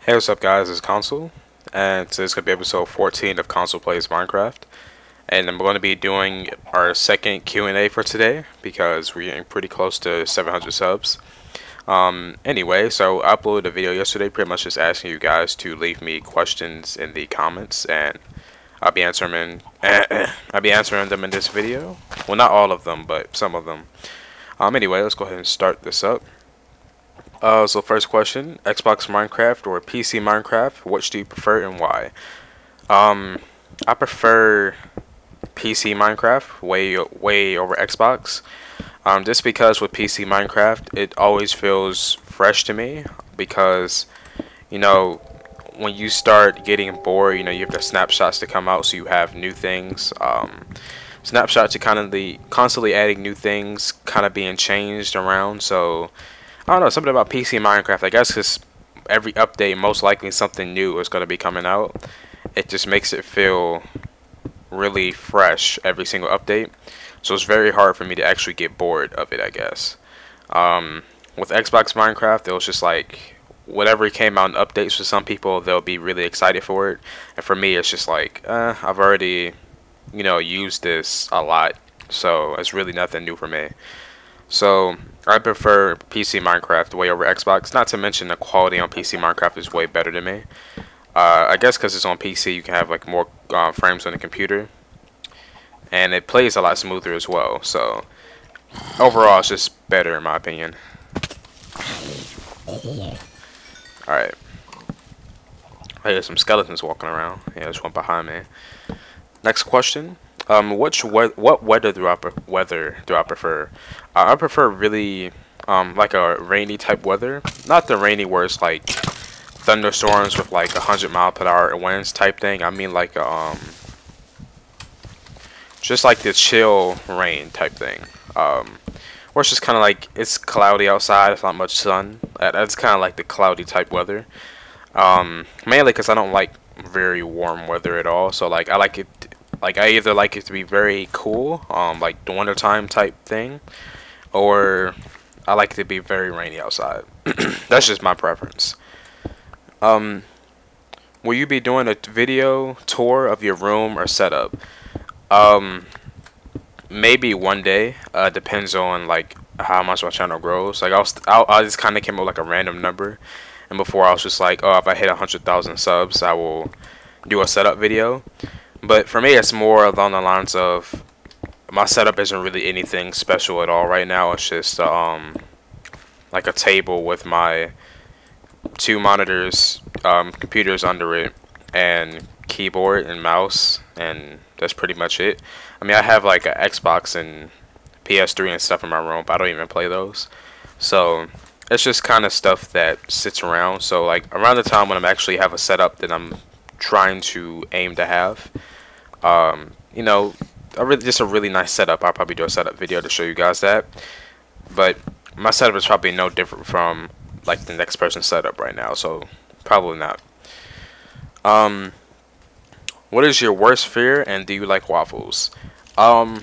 Hey, what's up, guys? It's Konsol, and today's gonna be episode 14 of Konsol Plays Minecraft. And I'm going to be doing our second Q&A for today because we're getting pretty close to 700 subs. Anyway, so I uploaded a video yesterday, pretty much just asking you guys to leave me questions in the comments, and I'll be answering them in this video. Well, not all of them, but some of them. Anyway, let's go ahead and start this up. So first question, Xbox Minecraft or PC Minecraft, which do you prefer and why? I prefer PC Minecraft way over Xbox. Just because with PC Minecraft, it always feels fresh to me because, you know, when you start getting bored, you have the snapshots to come out, so you have new things. Snapshots are constantly adding new things, kind of being changed around, so I don't know, something about PC Minecraft, I guess because every update, most likely something new is going to be coming out. It just makes it feel really fresh every single update. So it's very hard for me to actually get bored of it, I guess. With Xbox Minecraft, it was just like, whatever came out in updates for some people, they'll be really excited for it. And for me, it's just like, I've already, used this a lot. So it's really nothing new for me. So I prefer PC Minecraft way over Xbox. Not to mention the quality on PC Minecraft is way better than me. I guess because it's on PC, you can have like more frames on the computer, and it plays a lot smoother as well. So overall, it's just better in my opinion. All right. I hear some skeletons walking around. Yeah, there's one behind me. Next question. What weather do I prefer? I prefer really like a rainy type weather. Not the rainy where it's like thunderstorms with like 100-mile-per-hour winds type thing. I mean like just like the chill rain type thing. Where it's just kind of like it's cloudy outside. It's not much sun. That's kind of like the cloudy type weather. Mainly because I don't like very warm weather at all. So like I like it. Like I either like it to be very cool, like the wintertime type thing, or I like it to be very rainy outside. That's just my preference. Will you be doing a video tour of your room or setup? Maybe one day. Depends on like how much my channel grows. Like I just kind of came up with like a random number, and before I was just like, oh, if I hit 100,000 subs, I will do a setup video. But for me, it's more along the lines of my setup isn't really anything special at all right now. It's just like a table with my 2 monitors, computers under it, and keyboard and mouse, and that's pretty much it. I mean, I have like an Xbox and PS3 and stuff in my room, but I don't even play those. So it's just kind of stuff that sits around. So like around the time when I'm actually have a setup that I'm trying to aim to have, just a really nice setup. I'll probably do a setup video to show you guys that. But my setup is probably no different from like the next person's setup right now, so probably not. What is your worst fear, and do you like waffles? I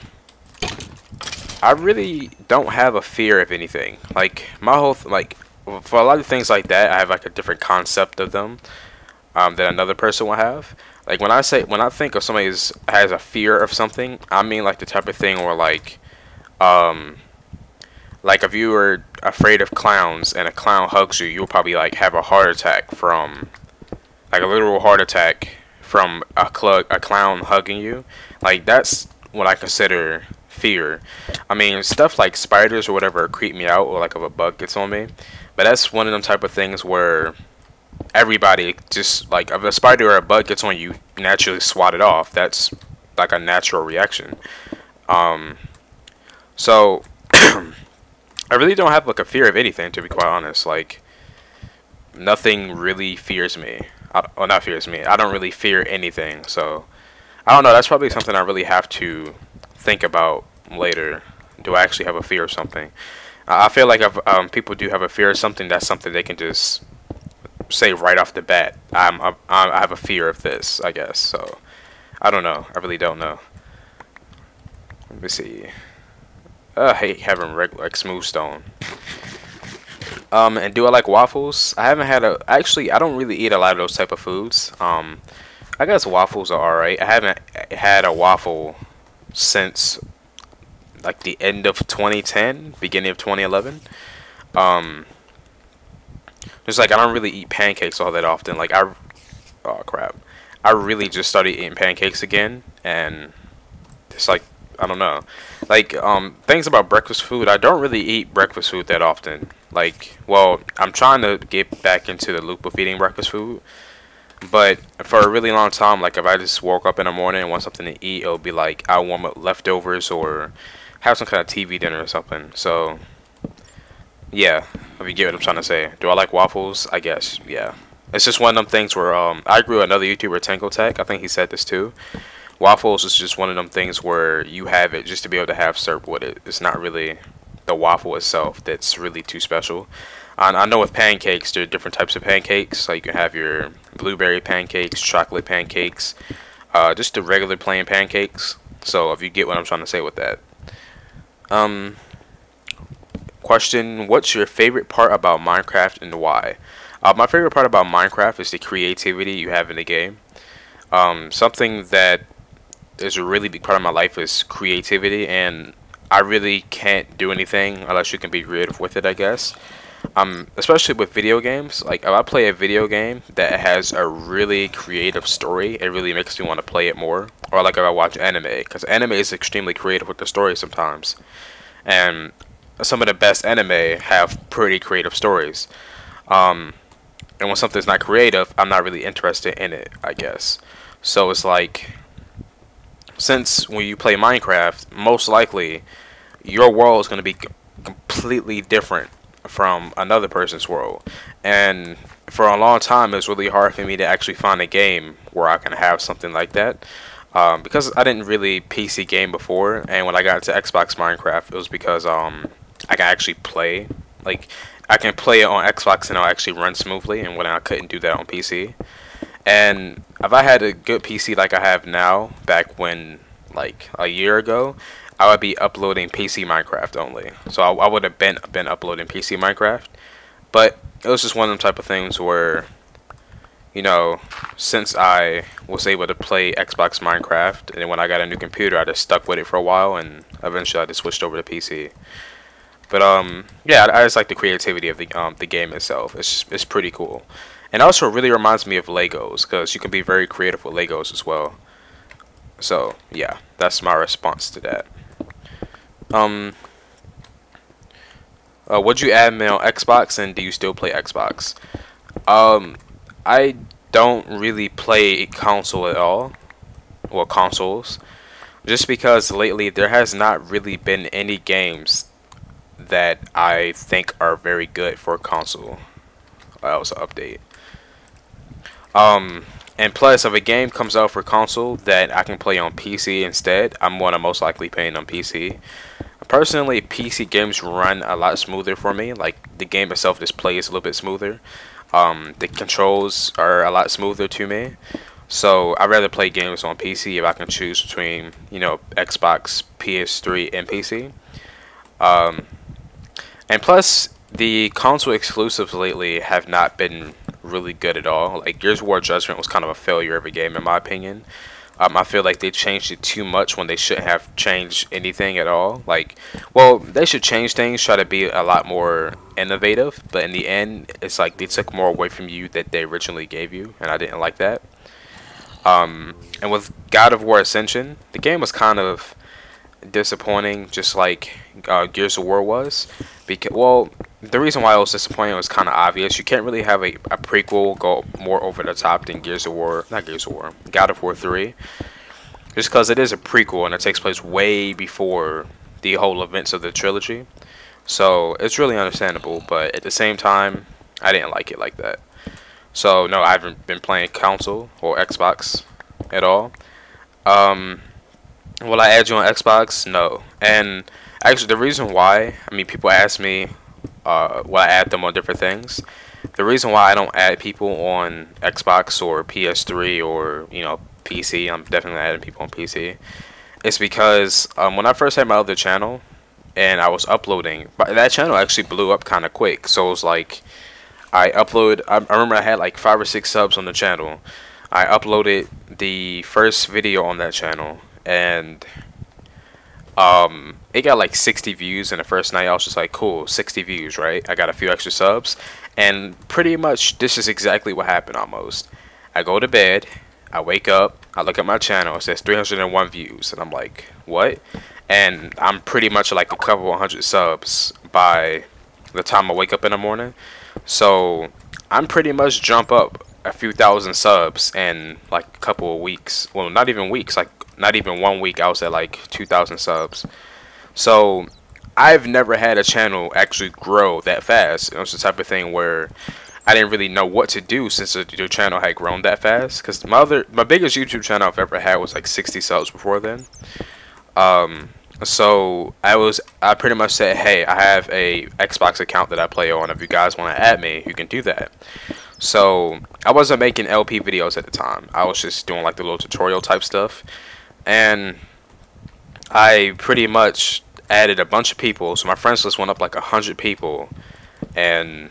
really don't have a fear of anything. Like my whole for a lot of things like that, I have like a different concept of them than another person will have. Like when I think of somebody has a fear of something, I mean like the type of thing where like if you were afraid of clowns and a clown hugs you, you'll probably like have a heart attack from like a literal heart attack from a clown hugging you. Like that's what I consider fear. I mean stuff like spiders or whatever creep me out, or like if a bug gets on me. But that's one of them type of things where everybody just like if a spider or a bug gets on you, naturally swat it off. That's like a natural reaction. So I really don't have like a fear of anything, to be quite honest. Like nothing really fears me. Not fears me. I don't really fear anything. So I don't know. That's probably something I really have to think about later. Do I actually have a fear of something? I feel like if people do have a fear of something, that's something they can just say right off the bat. I have a fear of this, I guess. So I don't know. I really don't know. Let me see. I hate having regular like smooth stone. And do I like waffles? I haven't had a. Actually, I don't really eat a lot of those type of foods. I guess waffles are alright. I haven't had a waffle since like the end of 2010, beginning of 2011. Um, just like I don't really eat pancakes all that often. Like oh crap, I really just started eating pancakes again, and it's like I don't know. Like things about breakfast food. I don't really eat breakfast food that often. Like, well, I'm trying to get back into the loop of eating breakfast food, but for a really long time, like if I just woke up in the morning and want something to eat, it'll be like I'll warm up leftovers or have some kind of TV dinner or something. So yeah, if you get what I'm trying to say. Do I like waffles? I guess, yeah. It's just one of them things where I agree with another YouTuber, Tango Tech. I think he said this too. Waffles is just one of them things where you have it just to be able to have syrup with it. It's not really the waffle itself that's really too special. I know with pancakes, there are different types of pancakes. Like you can have your blueberry pancakes, chocolate pancakes, just the regular plain pancakes. So if you get what I'm trying to say with that. Question, what's your favorite part about Minecraft and why? My favorite part about Minecraft is the creativity you have in the game. Something that is a really big part of my life is creativity, and I really can't do anything unless you can be creative with it, I guess. Especially with video games. Like, if I play a video game that has a really creative story, it really makes me want to play it more. Or like if I watch anime, because anime is extremely creative with the story sometimes. And some of the best anime have pretty creative stories. And when something's not creative, I'm not really interested in it, I guess. So it's like, since when you play Minecraft, most likely your world is going to be completely different from another person's world. And for a long time, it was really hard for me to actually find a game where I can have something like that. Because I didn't really PC game before, and when I got into Xbox Minecraft, it was because I can actually play. Like, I can play it on Xbox and it'll actually run smoothly, and when I couldn't do that on PC. And if I had a good PC like I have now, back when, like, a year ago, I would be uploading PC Minecraft only. So I would have been uploading PC Minecraft. But it was just one of them type of things where, you know, since I was able to play Xbox Minecraft, and then when I got a new computer, I just stuck with it for a while, and eventually I just switched over to PC. But yeah, I just like the creativity of the game itself. It's pretty cool, and also it really reminds me of Legos, because you can be very creative with Legos as well. So yeah, that's my response to that. Would you add me on Xbox, and do you still play Xbox? I don't really play console at all, or consoles, just because lately there has not really been any games that I think are very good for console. That was an update. And plus, if a game comes out for console that I can play on PC instead, I'm gonna most likely play it on PC. Personally, PC games run a lot smoother for me. Like, the game itself just plays a little bit smoother. The controls are a lot smoother to me. So I'd rather play games on PC if I can choose between, you know, Xbox, PS3, and PC. And plus, the console exclusives lately have not been really good at all. Like, Gears of War Judgment was kind of a failure of a game, in my opinion. I feel like they changed it too much when they shouldn't have changed anything at all. Like, well, they should change things, try to be a lot more innovative, but in the end, it's like they took more away from you that they originally gave you, and I didn't like that. And with God of War Ascension, the game was kind of disappointing, just like Gears of War was. Because, well, the reason why it was disappointing was kind of obvious. You can't really have a prequel go more over the top than God of War 3. Just because it is a prequel and it takes place way before the whole events of the trilogy. So it's really understandable, but at the same time, I didn't like it like that. So no, I haven't been playing console or Xbox at all. Will I add you on Xbox? No. And actually, the reason why, I mean, people ask me, will I add them on different things? The reason why I don't add people on Xbox or PS3 or, you know, PC, I'm definitely adding people on PC, is because when I first had my other channel, and I was uploading. But that channel actually blew up kind of quick. So it was like I remember I had like 5 or 6 subs on the channel. I uploaded the first video on that channel, and it got like 60 views in the first night. I was just like, cool, 60 views, right? I got a few extra subs, and pretty much this is exactly what happened almost. I go to bed, I wake up, I look at my channel, it says 301 views, and I'm like, what? And I'm pretty much like a couple 100 subs by the time I wake up in the morning. So I'm pretty much jump up a few thousand subs in like a couple of weeks. Well, not even weeks, like not even 1 week I was at like 2,000 subs. So I've never had a channel actually grow that fast. It was the type of thing where I didn't really know what to do since the channel had grown that fast. Because my biggest YouTube channel I've ever had was like 60 subs before then. So I pretty much said, hey, I have a Xbox account that I play on. If you guys want to add me, you can do that. So I wasn't making LP videos at the time. I was just doing like the little tutorial type stuff. And I pretty much added a bunch of people. So my friends list went up like 100 people. And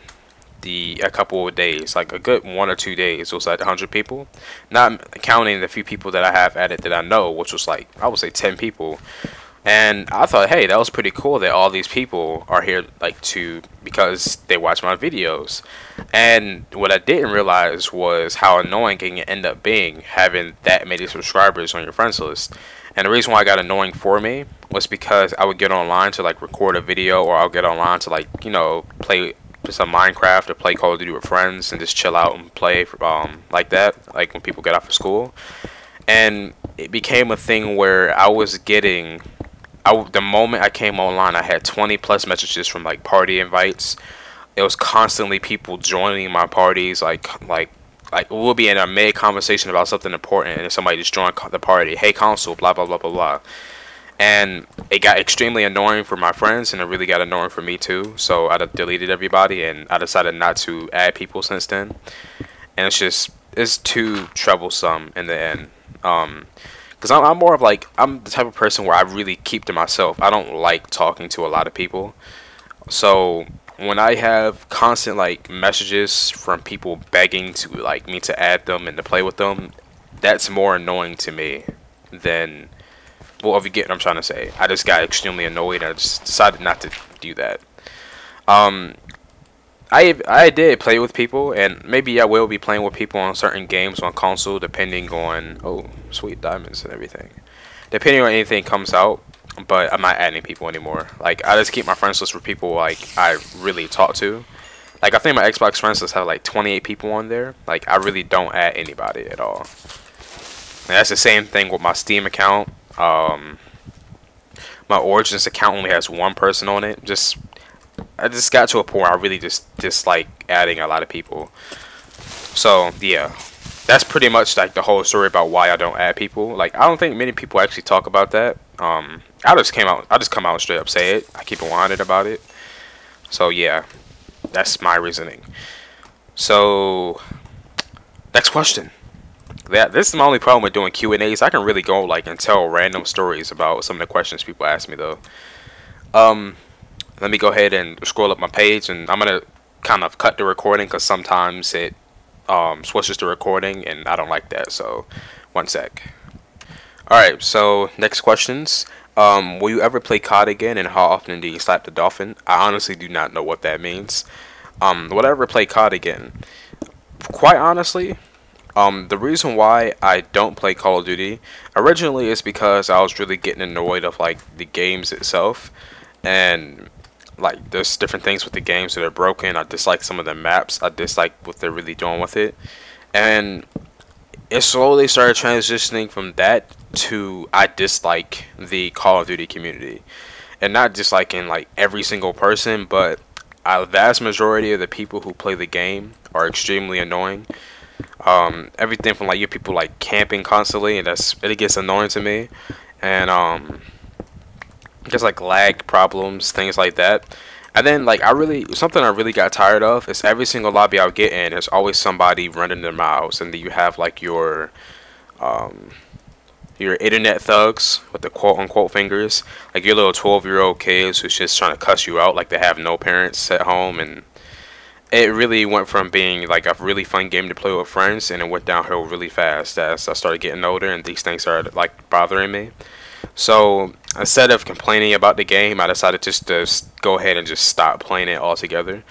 a couple of days, like a good 1 or 2 days, it was like 100 people. Not counting the few people that I have added that I know, which was like, I would say 10 people. And I thought, hey, that was pretty cool that all these people are here because they watch my videos. And what I didn't realize was how annoying it can end up being having that many subscribers on your friends list. And the reason why it got annoying for me was because I would get online to like record a video, or I'll get online to like, you know, play some Minecraft or play Call of Duty with friends and just chill out and play like that, like when people get off of school. And it became a thing where I was getting, the moment I came online, I had 20 plus messages from like party invites. It was constantly people joining my parties, like we'll be in a mid conversation about something important, and somebody just joined the party. Hey, Konsol, blah blah blah blah blah. And it got extremely annoying for my friends, and it really got annoying for me too. So I deleted everybody, and I decided not to add people since then. And it's too troublesome in the end. Because I'm more of like, I'm the type of person where I really keep to myself. I don't like talking to a lot of people. So when I have constant like messages from people begging to like me to add them and to play with them, that's more annoying to me than, well, if you get what I'm trying to say. I just got extremely annoyed, and I just decided not to do that. I did play with people, and maybe I will be playing with people on certain games on console, depending on, oh, sweet diamonds and everything. Depending on anything comes out, but I'm not adding people anymore. Like, I just keep my friends list for people like I really talk to. Like, I think my Xbox friends list have like 28 people on there. Like, I really don't add anybody at all. And that's the same thing with my Steam account. My Origins account only has 1 person on it. I just got to a point where I really just dislike adding a lot of people. So yeah, that's pretty much like the whole story about why I don't add people. Like, I don't think many people actually talk about that. I just come out and straight up say it. I keep it 100 about it. So yeah, that's my reasoning. So next question. This is my only problem with doing Q&As. I can really go like and tell random stories about some of the questions people ask me though. Let me go ahead and scroll up my page, and I'm gonna kind of cut the recording because sometimes it switches to recording, and I don't like that. So, 1 sec. Alright, so next questions. Will you ever play COD again, and how often do you slap the dolphin? I honestly do not know what that means. Will I ever play COD again? Quite honestly, the reason why I don't play Call of Duty originally is because I was really getting annoyed of like the games itself, and like there's different things with the games that are broken. I dislike some of the maps. I dislike what they're really doing with it, and it slowly started transitioning from that to I dislike the Call of Duty community, and not disliking like every single person, but a vast majority of the people who play the game are extremely annoying. Everything from like your people like camping constantly, and it gets annoying to me, and just like lag problems, things like that. And then like something I really got tired of is every single lobby I'll get in, there's always somebody running their mouths, and then you have like your your internet thugs with the quote unquote fingers, like your little 12-year-old kids who's just trying to cuss you out like they have no parents at home. And it really went from being like a really fun game to play with friends, and it went downhill really fast as I started getting older and these things started like bothering me. So instead of complaining about the game, I decided just to go ahead and just stop playing it altogether.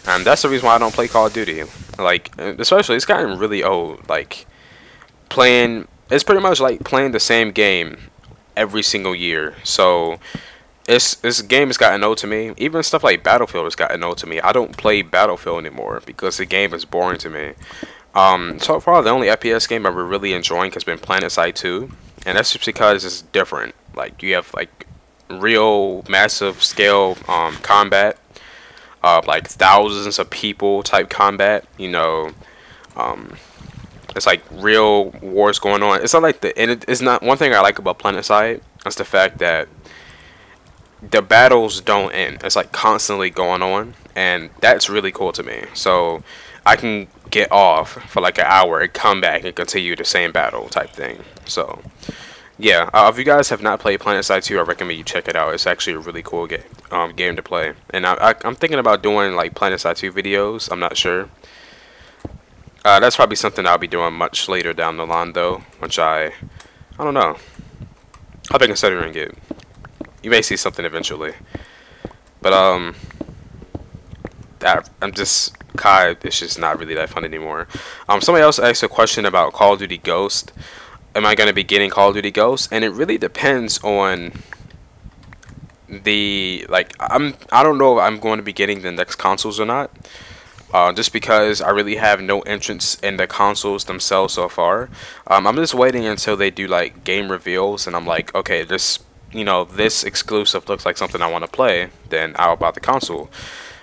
And that's the reason why I don't play Call of Duty. Like, especially, it's gotten really old. Like, it's pretty much like playing the same game every single year. So this game has gotten old to me. Even stuff like Battlefield has gotten old to me. I don't play Battlefield anymore because the game is boring to me. So far, the only FPS game I've been really enjoying has been PlanetSide 2, and that's just because it's different. Like, you have like real massive scale combat, like thousands of people type combat. You know, it's like real wars going on. It's not like it's not one thing I like about PlanetSide. That's the fact that the battles don't end. It's like constantly going on, and that's really cool to me. So I can get off for like an hour and come back and continue the same battle type thing. So yeah, if you guys have not played PlanetSide 2, I recommend you check it out. It's actually a really cool game to play. And I'm thinking about doing like PlanetSide 2 videos. I'm not sure. That's probably something I'll be doing much later down the line though, which I don't know. I'll be considering it. You may see something eventually. But I'm just Kai. It's just not really that fun anymore. Somebody else asked a question about Call of Duty Ghost. Am I going to be getting Call of Duty Ghost? And it really depends on the I don't know if I'm going to be getting the next consoles or not. Just because I really have no entrance in the consoles themselves so far. I'm just waiting until they do like game reveals, and I'm like, okay, this exclusive looks like something I want to play. Then I'll buy the console.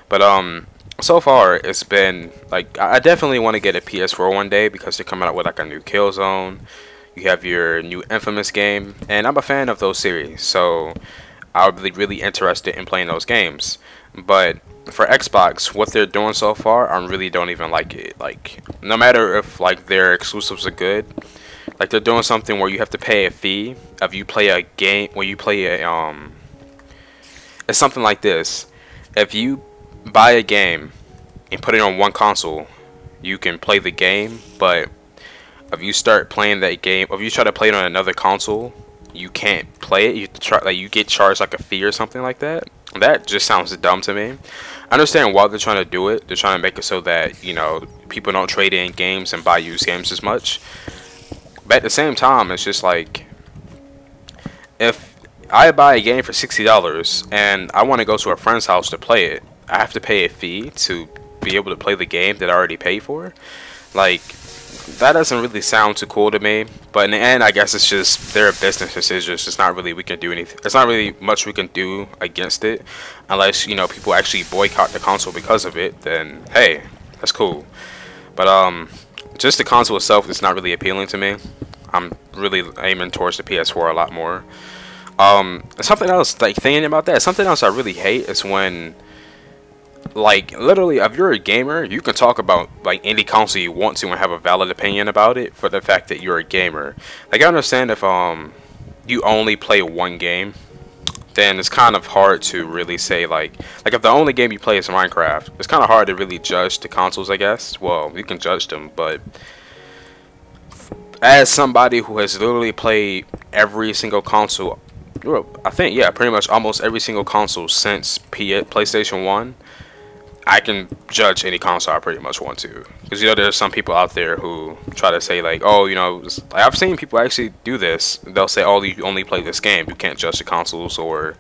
But so far it's been like I definitely want to get a PS4 one day because they're coming out with like a new Killzone. You have your new Infamous game, and I'm a fan of those series, so I'll be really interested in playing those games. But for Xbox, what they're doing so far, I really don't even like it. Like, no matter if like their exclusives are good, like they're doing something where you have to pay a fee if you play a game. Where you play it's something like this. If you buy a game and put it on one console, you can play the game. But if you start playing that game, if you try to play it on another console, you can't play it. You get charged like a fee or something like that. That just sounds dumb to me. I understand why they're trying to do it. They're trying to make it so that people don't trade in games and buy used games as much. But at the same time, it's just like, if I buy a game for $60 and I want to go to a friend's house to play it, I have to pay a fee to be able to play the game that I already paid for. Like, that doesn't really sound too cool to me. But in the end, I guess it's just their business decisions. It's not really we can do anything. It's not really much we can do against it, unless people actually boycott the console because of it. Then hey, that's cool. But just the console itself is not really appealing to me. I'm really aiming towards the PS4 a lot more. Something else, like thinking about that, something else I really hate is when, like, literally, if you're a gamer, you can talk about like any console you want to and have a valid opinion about it for the fact that you're a gamer. Like, I understand if you only play one game, then it's kind of hard to really say like if the only game you play is Minecraft, it's kind of hard to really judge the consoles, I guess. Well, you can judge them, but as somebody who has literally played every single console, I think, yeah, pretty much almost every single console since PlayStation 1, I can judge any console I pretty much want to. Because, there's some people out there who try to say, like, oh, I've seen people actually do this. They'll say, oh, you only play this game, you can't judge the consoles. Or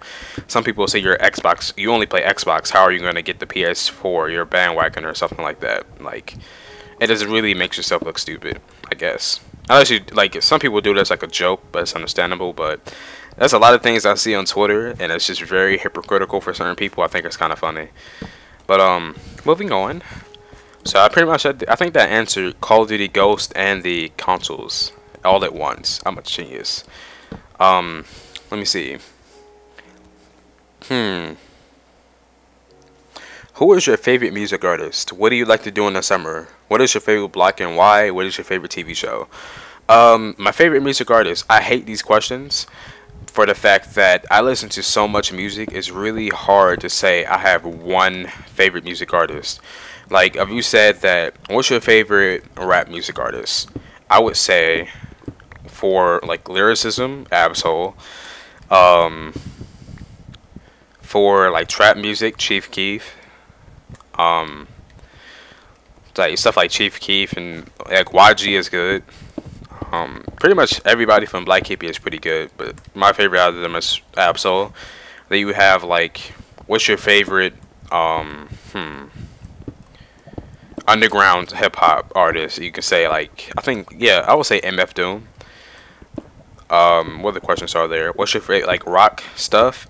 some people say you're Xbox, you only play Xbox, how are you going to get the PS4, you're a bandwagon or something like that. Like, it just really makes yourself look stupid, I guess. Unless you, like, some people do this like a joke, but it's understandable. But there's a lot of things I see on Twitter, and it's just very hypocritical for certain people. I think it's kind of funny. But moving on. So I pretty much I think that answered Call of Duty Ghost and the consoles all at once. I'm a genius. Let me see. Who is your favorite music artist? What do you like to do in the summer? What is your favorite block and why? What is your favorite TV show? My favorite music artist. I hate these questions for the fact that I listen to so much music. It's really hard to say I have one favorite music artist. Like, if you said that, what's your favorite rap music artist? I would say, for like lyricism, Absol. Um, for like trap music, Chief Keef. Um, like stuff like Chief Keef and like YG is good. Pretty much everybody from Black Hippie is pretty good, but my favorite out of them is Absol. Then you have like, what's your favorite underground hip hop artist? You can say like, I think, yeah, I would say MF Doom. What other questions are there? What's your favorite like rock stuff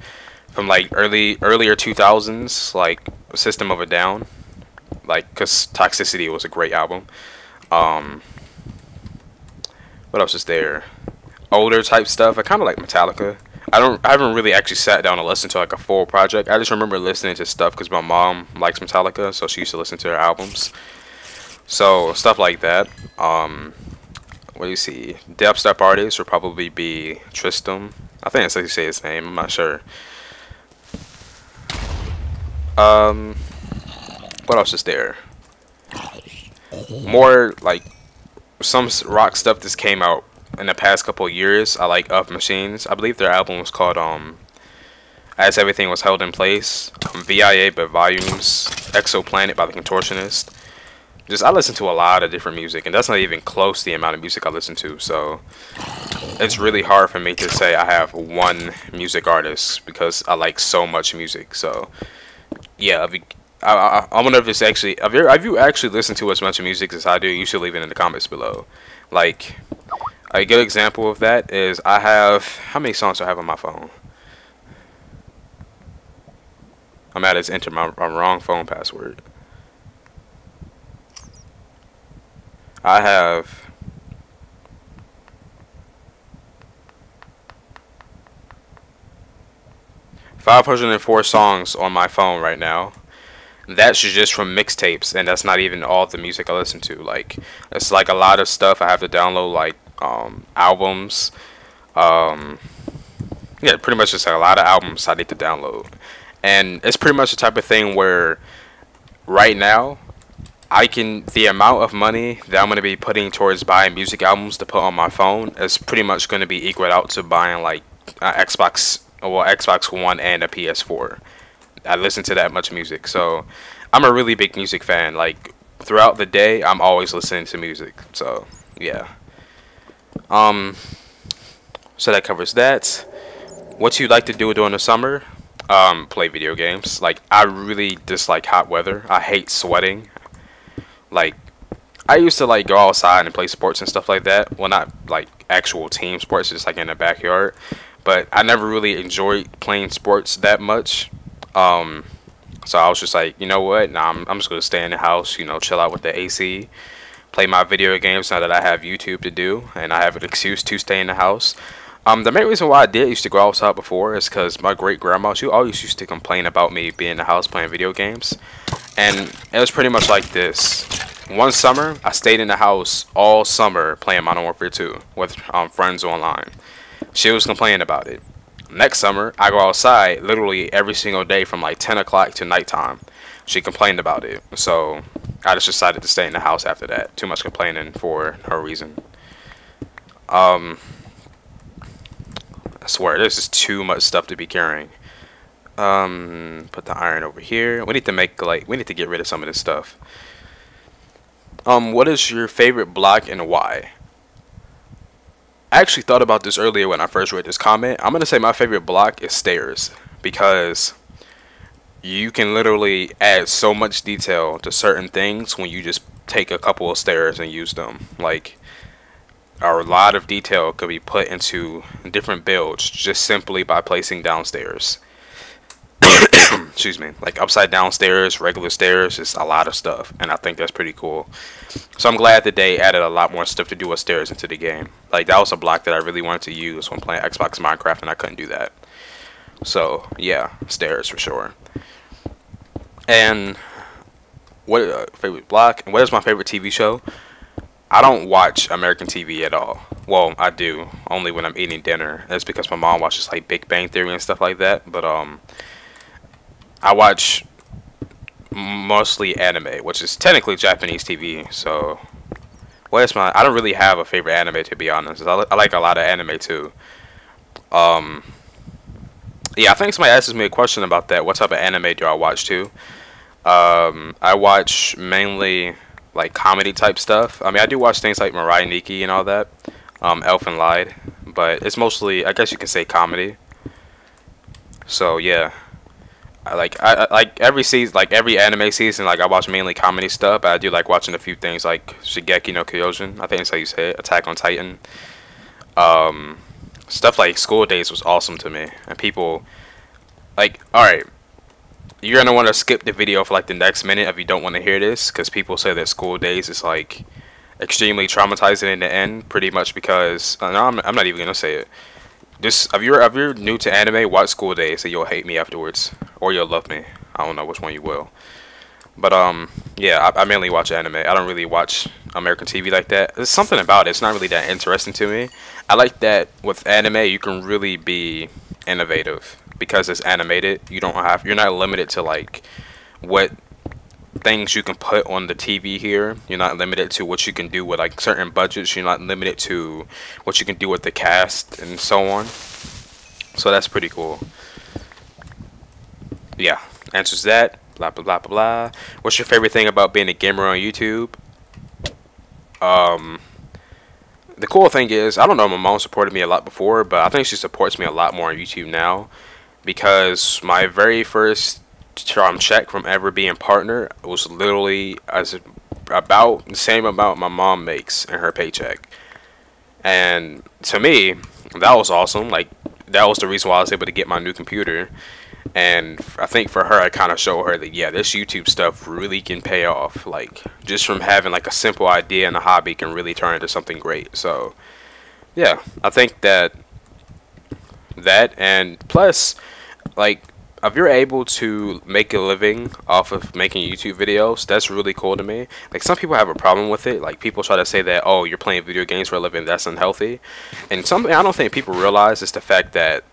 from like earlier 2000s, like System of a Down, like, cause Toxicity was a great album. Um, what else is there? Older type stuff. I kind of like Metallica. I haven't really actually sat down and listened to like a full project. I just remember listening to stuff because my mom likes Metallica, so she used to listen to their albums. So stuff like that. What do you see? Dubstep artists would probably be Tristam. I think that's how you say his name. I'm not sure. What else is there? More like some rock stuff that's came out in the past couple of years. I like Up Machines. I believe their album was called As Everything Was Held in Place. VIA by Volumes. Exoplanet by The Contortionist. Just, I listen to a lot of different music, and that's not even close to the amount of music I listen to. So it's really hard for me to say I have one music artist because I like so much music. So yeah, I wonder if it's actually, have you actually listened to as much music as I do? You should leave it in the comments below. Like, a good example of that is I have, how many songs do I have on my phone? I'm at it's enter my wrong phone password. I have 504 songs on my phone right now. That's just from mixtapes, and that's not even all the music I listen to. Like, it's like a lot of stuff I have to download, like albums. Yeah, pretty much just like a lot of albums I need to download, and it's pretty much the type of thing where right now the amount of money that I'm gonna be putting towards buying music albums to put on my phone is pretty much gonna be equal out to buying like Xbox One and a PS4. I listen to that much music, so I'm a really big music fan. Like, throughout the day, I'm always listening to music. So yeah. So that covers that. What you like to do during the summer? Play video games. Like, I really dislike hot weather. I hate sweating. Like, I used to like go outside and play sports and stuff like that. Well, not like actual team sports, just like in the backyard. But I never really enjoyed playing sports that much. So I was just like, you know what? Nah, I'm just gonna stay in the house, you know, chill out with the AC, play my video games now that I have YouTube to do, and I have an excuse to stay in the house. The main reason why I did used to go outside before is because my great grandma, she always used to complain about me being in the house playing video games, and it was pretty much like this. One summer, I stayed in the house all summer playing Modern Warfare 2 with friends online. She was complaining about it. Next summer, I go outside literally every single day from like 10 o'clock to nighttime. She complained about it. So I just decided to stay in the house after that. Too much complaining for her reason. I swear, this is too much stuff to be carrying. Put the iron over here. We need to make we need to get rid of some of this stuff. What is your favorite block and why? I actually thought about this earlier when I first read this comment. I'm going to say my favorite block is stairs, because you can literally add so much detail to certain things when you just take a couple of stairs and use them. Like, a lot of detail could be put into different builds just simply by placing down stairs. Excuse me. Like upside down stairs, regular stairs, just a lot of stuff, and I think that's pretty cool. So I'm glad that they added a lot more stuff to do with stairs into the game. Like, that was a block that I really wanted to use when playing Xbox Minecraft, and I couldn't do that. So yeah, stairs for sure. And what favorite block, and what is my favorite TV show? I don't watch American TV at all. Well, I do, only when I'm eating dinner. That's because my mom watches like Big Bang Theory and stuff like that. But I watch mostly anime, which is technically Japanese TV. So, where's my? I don't really have a favorite anime, to be honest. I like a lot of anime too. Um, yeah, I think somebody asked me a question about that. What type of anime do I watch too? I watch mainly like comedy type stuff. I mean, I do watch things like Mirai Nikki and all that, Elfen Lied, but it's mostly, I guess you could say, comedy. So yeah, I like every season, like every anime season, like I watch mainly comedy stuff. But I do like watching a few things like Shingeki no Kyojin. I think that's how you say it. Attack on Titan. Um, Stuff like School Days was awesome to me, and people like, all right, you're gonna want to skip the video for like the next minute if you don't want to hear this, because people say that School Days is like extremely traumatizing in the end, pretty much because no, I'm not even gonna say it. Just if you're new to anime, watch School Days, and you'll hate me afterwards, or you'll love me. I don't know which one you will. But yeah, I mainly watch anime. I don't really watch American TV like that. There's something about it. It's not really that interesting to me. I like that with anime, you can really be innovative because it's animated. You're not limited to like what things you can put on the TV here. You're not limited to what you can do with like certain budgets. You're not limited to what you can do with the cast and so on. So that's pretty cool. Yeah, answers that. Blah blah blah blah blah. What's your favorite thing about being a gamer on YouTube? Um, the cool thing is, I don't know, my mom supported me a lot before, but I think she supports me a lot more on YouTube now, because my very first check from ever being partner was literally about the same amount my mom makes in her paycheck. And to me, that was awesome. Like, that was the reason why I was able to get my new computer. And I think for her, I kind of showed her that, yeah, this YouTube stuff really can pay off. Like, just from having like a simple idea and a hobby can really turn into something great. So yeah, I think that and plus, like, if you're able to make a living off of making YouTube videos, that's really cool to me. Like, some people have a problem with it. Like, people try to say that, oh, you're playing video games for a living, that's unhealthy. And something I don't think people realize is the fact that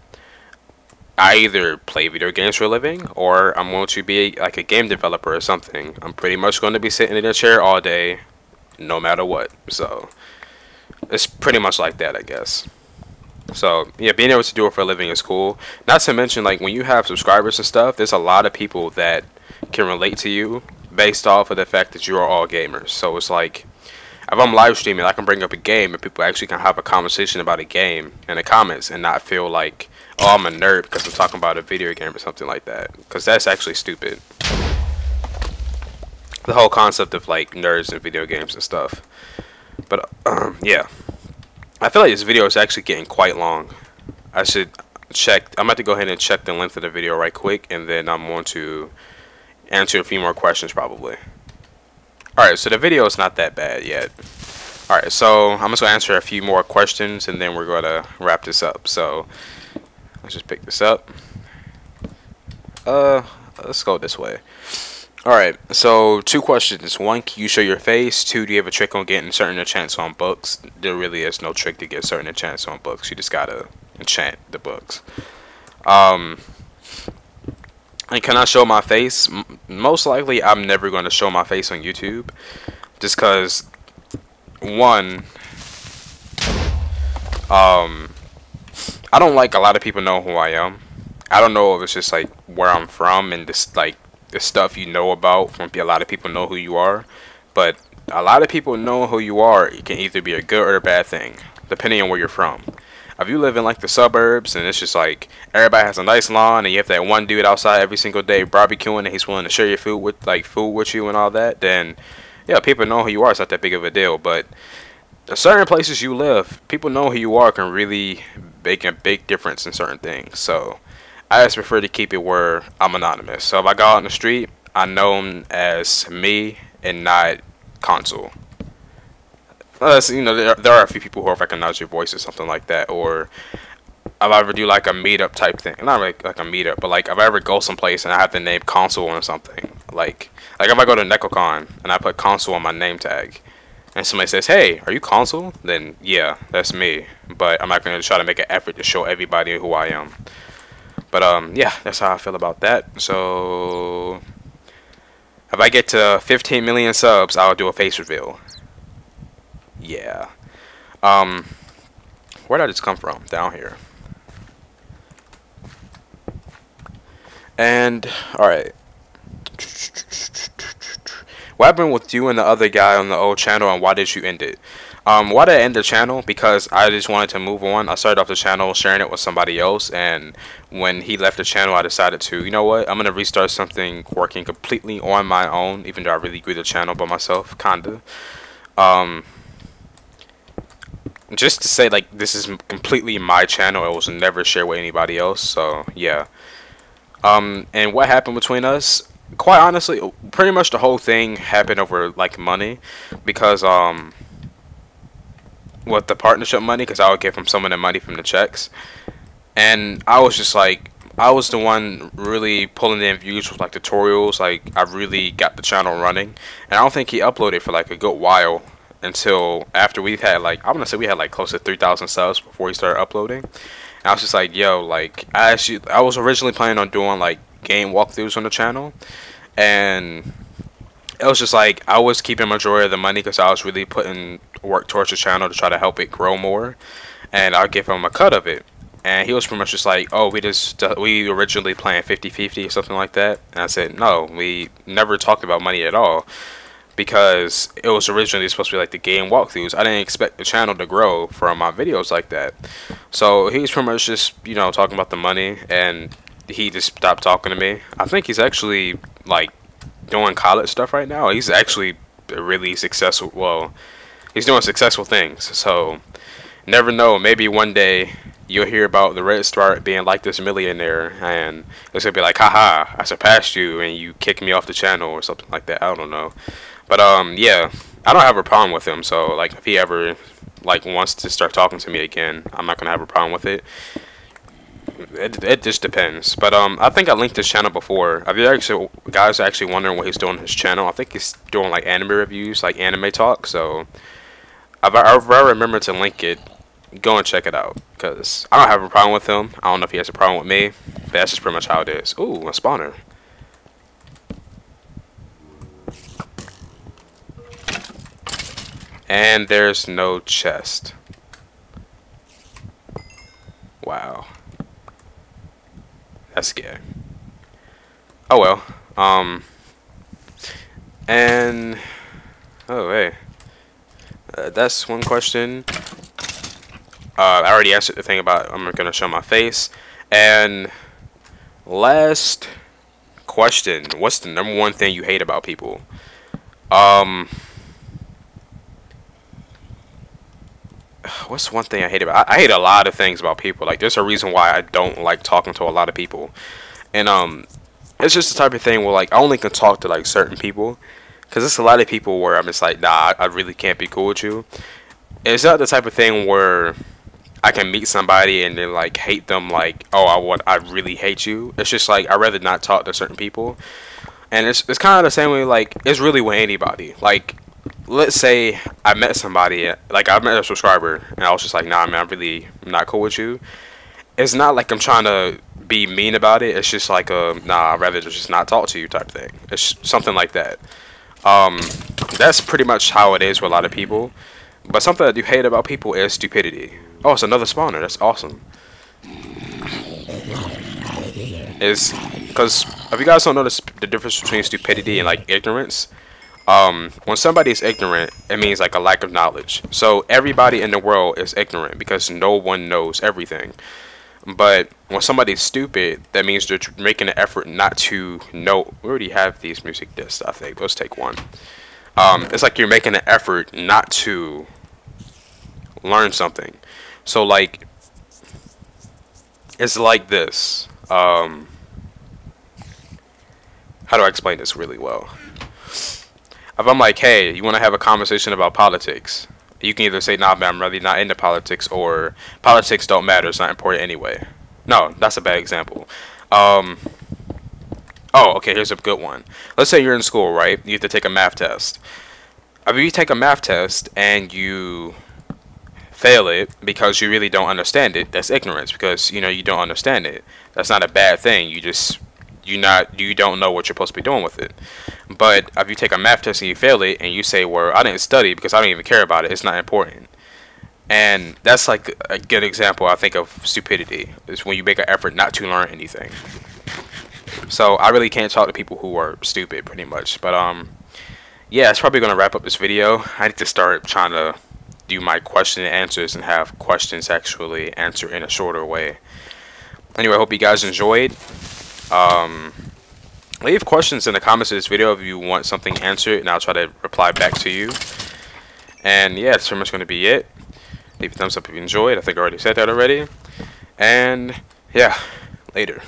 I either play video games for a living, or I'm going to be like a game developer or something. I'm pretty much going to be sitting in a chair all day, no matter what. So it's pretty much like that, I guess. So yeah, being able to do it for a living is cool. Not to mention, like, when you have subscribers and stuff, there's a lot of people that can relate to you based off of the fact that you are all gamers. So it's like, if I'm live streaming, I can bring up a game and people actually can have a conversation about a game in the comments and not feel like, oh, I'm a nerd because I'm talking about a video game or something like that. Because that's actually stupid. The whole concept of like nerds and video games and stuff. But yeah, I feel like this video is actually getting quite long. I should check. I'm about to go ahead and check the length of the video right quick, and then I'm going to answer a few more questions probably. Alright, so the video is not that bad yet. Alright, so I'm just going to answer a few more questions, and then we're going to wrap this up. So let's just pick this up. Let's go this way. Alright, so 2 questions. 1, can you show your face? 2, do you have a trick on getting certain enchants on books? There really is no trick to get certain enchants on books. You just gotta enchant the books. And can I show my face? Most likely, I'm never going to show my face on YouTube. Just because, 1, I don't like a lot of people know who I am. I don't know if it's just like where I'm from and this like the stuff you know about from a lot of people know who you are. But a lot of people know who you are. It can either be a good or a bad thing, depending on where you're from. If you live in like the suburbs and it's just like everybody has a nice lawn and you have that one dude outside every single day barbecuing and he's willing to share your food with you and all that, then yeah, people know who you are. It's not that big of a deal. But the certain places you live, people know who you are can really make a big difference in certain things. So I just prefer to keep it where I'm anonymous. So if I go out in the street, I'm known as me and not Konsol. You know, there are a few people who recognize your voice or something like that. Or if I ever do like a meetup type thing, not really like a meetup, but like if I ever go someplace and I have the name Konsol or something, like if I go to NecoCon and I put Konsol on my name tag, and somebody says, "Hey, are you Konsol?" Then yeah, that's me. But I'm not gonna try to make an effort to show everybody who I am. But yeah, that's how I feel about that. So if I get to 15 million subs, I'll do a face reveal. Yeah. Where did I just come from? Down here. And alright. What happened with you and the other guy on the old channel, and why did you end it? Why did I end the channel? Because I just wanted to move on. I started off the channel sharing it with somebody else, and when he left the channel, I decided to, you know what, I'm going to restart something working completely on my own, even though I really grew the channel by myself, kinda. Just to say, like, this is completely my channel. It was never shared with anybody else, so yeah. And what happened between us? Quite honestly, pretty much the whole thing happened over, like, money, because, with the partnership money, because I would get from someone the money from the checks, and I was just like, I was the one really pulling in views with like tutorials. Like, I really got the channel running, and I don't think he uploaded for like a good while until after we've had like, I'm gonna say we had like close to 3,000 subs before he started uploading. And I was just I was originally planning on doing like game walkthroughs on the channel, and it was just like I was keeping majority of the money because I was really putting work towards the channel to try to help it grow more, and I'll give him a cut of it. And he was pretty much just like, oh, we originally planned 50-50 or something like that. And I said, no, we never talked about money at all, because it was originally supposed to be like the game walkthroughs. I didn't expect the channel to grow from my videos like that. So he was pretty much just, you know, talking about the money, and he just stopped talking to me. I think he's actually like doing college stuff right now. He's actually really successful. Well, he's doing successful things. So never know. Maybe one day you'll hear about the Red Star being like this millionaire, and it's gonna be like, haha, I surpassed you, and you kick me off the channel or something like that. I don't know. But yeah, I don't have a problem with him. So like, if he ever like wants to start talking to me again, I'm not gonna have a problem with it. It just depends. But I think I linked his channel before. If you actually guys are actually wondering what he's doing on his channel, I think he's doing like anime reviews, like anime talk. So if I remember to link it, go and check it out, because I don't have a problem with him. I don't know if he has a problem with me, but that's just pretty much how it is. Ooh, a spawner. And there's no chest. Wow. That's scary. Oh well. And oh hey, that's one question. I already answered the thing about I'm gonna show my face. And last question: what's the number one thing you hate about people? What's one thing I hate about? I hate a lot of things about people. Like, there's a reason why I don't like talking to a lot of people, and it's just the type of thing where like I only can talk to like certain people, because there's a lot of people where I'm just like, nah, I really can't be cool with you. It's not the type of thing where I can meet somebody and then like hate them, like, oh, I really hate you. It's just like I'd rather not talk to certain people, and it's kind of the same way. Like, it's really with anybody. Like, let's say I met somebody, like I met a subscriber, and I was just like, nah, man, I'm not cool with you. It's not like I'm trying to be mean about it. It's just like nah, I'd rather just not talk to you type thing. It's something like that. That's pretty much how it is with a lot of people. But something I do hate about people is stupidity. Oh, it's another spawner. That's awesome. Is because if you guys don't know the difference between stupidity and like ignorance, when somebody is ignorant, it means like a lack of knowledge. So everybody in the world is ignorant because no one knows everything. But when somebody's stupid, that means they're making an effort not to know. We already have these music discs, I think. Let's take one. It's like you're making an effort not to learn something. So like, it's like this. How do I explain this really well? If I'm like, hey, you want to have a conversation about politics, you can either say, nah, man, I'm really not into politics, or politics don't matter, it's not important anyway. No, that's a bad example. Oh, okay, here's a good one. Let's say you're in school, right? You have to take a math test. if you take a math test and you fail it because you really don't understand it, that's ignorance, because you know you don't understand it. That's not a bad thing. You don't know what you're supposed to be doing with it. But if you take a math test and you fail it and you say, well, I didn't study because I don't even care about it, it's not important. And that's like a good example, I think, of stupidity, is when you make an effort not to learn anything. So I really can't talk to people who are stupid, pretty much. But yeah, it's probably gonna wrap up this video. I need to start trying to do my question and answers and have questions actually answered in a shorter way. Anyway, I hope you guys enjoyed. Leave questions in the comments of this video if you want something answered, and I'll try to reply back to you. And yeah, that's pretty much going to be it. Leave a thumbs up if you enjoyed. I think I already said that already. And yeah, later.